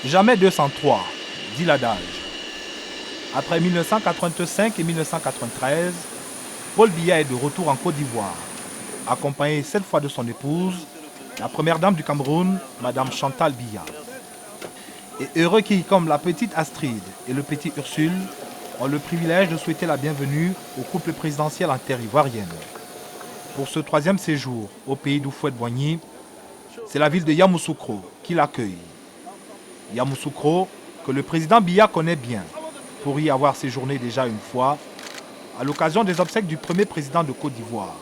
Jamais 203, dit l'adage. Après 1985 et 1993, Paul Biya est de retour en Côte d'Ivoire, accompagné cette fois de son épouse, la première dame du Cameroun, Madame Chantal Biya. Et heureux qui, comme la petite Astrid et le petit Ursule, ont le privilège de souhaiter la bienvenue au couple présidentiel en terre ivoirienne. Pour ce troisième séjour au pays d'Houphouët-Boigny, c'est la ville de Yamoussoukro qui l'accueille. Yamoussoukro, que le président Biya connaît bien, pour y avoir séjourné déjà une fois, à l'occasion des obsèques du premier président de Côte d'Ivoire,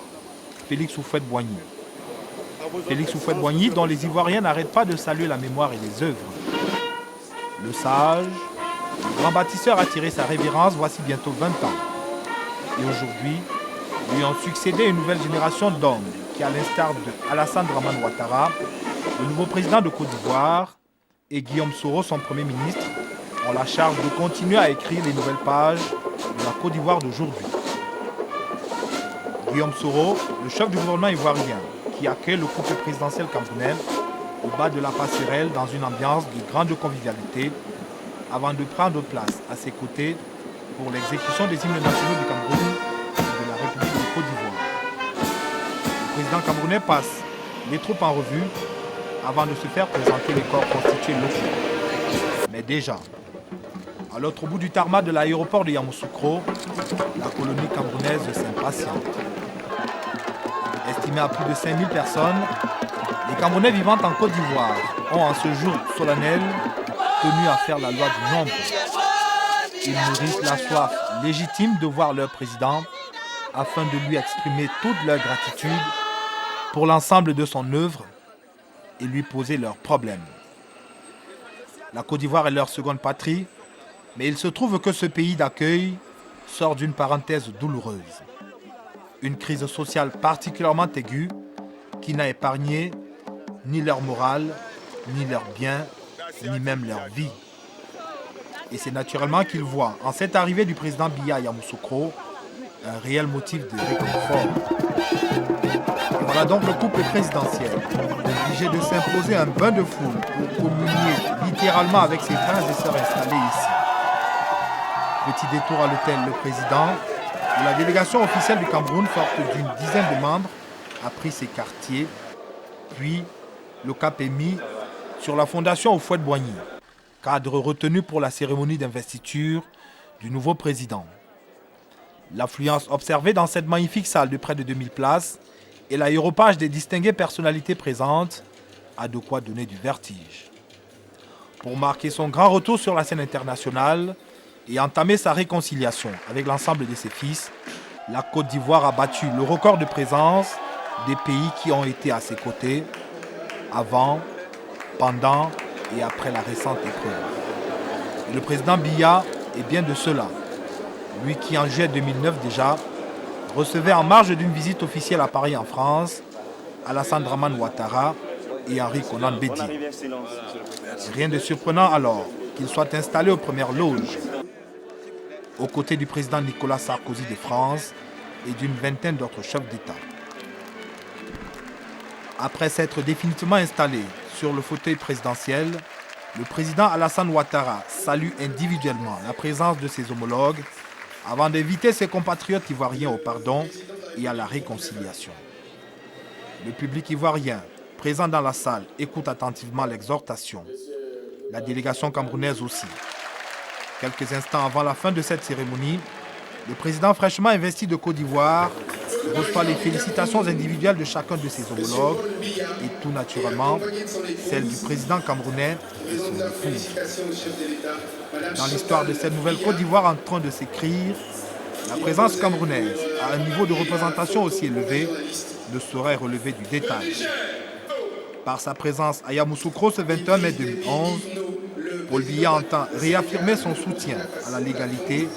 Félix Houphouët-Boigny. Félix Houphouët-Boigny, dont les Ivoiriens n'arrêtent pas de saluer la mémoire et les œuvres. Le sage, le grand bâtisseur a tiré sa révérence voici bientôt 20 ans. Et aujourd'hui, lui ont succédé une nouvelle génération d'hommes qui, à l'instar de Alassane Dramane Ouattara, le nouveau président de Côte d'Ivoire, et Guillaume Soro, son premier ministre, ont la charge de continuer à écrire les nouvelles pages de la Côte d'Ivoire d'aujourd'hui. Guillaume Soro, le chef du gouvernement ivoirien, qui accueille le couple présidentiel camerounais au bas de la passerelle dans une ambiance de grande convivialité, avant de prendre place à ses côtés pour l'exécution des hymnes nationaux du Cameroun et de la République de Côte d'Ivoire. Le président camerounais passe les troupes en revue avant de se faire présenter les corps constitués locaux. Mais déjà, à l'autre bout du tarmac de l'aéroport de Yamoussoukro, la colonie camerounaise s'impatiente. Estimée à plus de 5000 personnes, les Camerounais vivant en Côte d'Ivoire ont en ce jour solennel tenu à faire la loi du nombre. Ils nourrissent la soif légitime de voir leur président afin de lui exprimer toute leur gratitude pour l'ensemble de son œuvre et lui poser leurs problèmes. La Côte d'Ivoire est leur seconde patrie, mais il se trouve que ce pays d'accueil sort d'une parenthèse douloureuse. Une crise sociale particulièrement aiguë qui n'a épargné ni leur morale, ni leurs biens, ni même leur vie. Et c'est naturellement qu'ils voient en cette arrivée du président Biya à Yamoussoukro un réel motif de réconfort. Et voilà donc le couple présidentiel, obligé de s'imposer un bain de foule pour communier littéralement avec ses frères et sœurs installés ici. Petit détour à l'hôtel Le Président, où la délégation officielle du Cameroun, forte d'une dizaine de membres, a pris ses quartiers, puis le cap est mis sur la fondation Houphouët-Boigny, cadre retenu pour la cérémonie d'investiture du nouveau président. L'affluence observée dans cette magnifique salle de près de 2000 places et l'aéropage des distinguées personnalités présentes a de quoi donner du vertige. Pour marquer son grand retour sur la scène internationale et entamer sa réconciliation avec l'ensemble de ses fils, la Côte d'Ivoire a battu le record de présence des pays qui ont été à ses côtés avant, pendant et après la récente épreuve. Et le président Biya est bien de cela. Lui qui en juillet 2009 déjà recevait en marge d'une visite officielle à Paris en France Alassane Dramane Ouattara et Henri Konan Bédié. Rien de surprenant alors qu'il soit installé aux premières loges, aux côtés du président Nicolas Sarkozy de France et d'une vingtaine d'autres chefs d'État. Après s'être définitivement installé sur le fauteuil présidentiel, le président Alassane Ouattara salue individuellement la présence de ses homologues avant d'inviter ses compatriotes ivoiriens au pardon et à la réconciliation. Le public ivoirien présent dans la salle écoute attentivement l'exhortation. La délégation camerounaise aussi. Quelques instants avant la fin de cette cérémonie, le président fraîchement investi de Côte d'Ivoire reçoit les félicitations individuelles de chacun de ses homologues et tout naturellement celles du président camerounais et son épouse. Dans l'histoire de cette nouvelle Côte d'Ivoire en train de s'écrire, la présence camerounaise à un niveau de représentation aussi élevé ne saurait relever du détail. Par sa présence à Yamoussoukro ce 21 mai 2011, Paul Biya entend réaffirmer son soutien à la légalité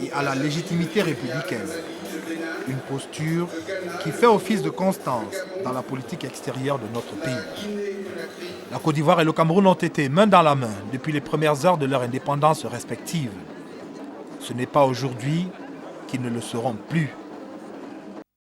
et à la légitimité républicaine. Une posture qui fait office de constance dans la politique extérieure de notre pays. La Côte d'Ivoire et le Cameroun ont été main dans la main depuis les premières heures de leur indépendance respective. Ce n'est pas aujourd'hui qu'ils ne le seront plus.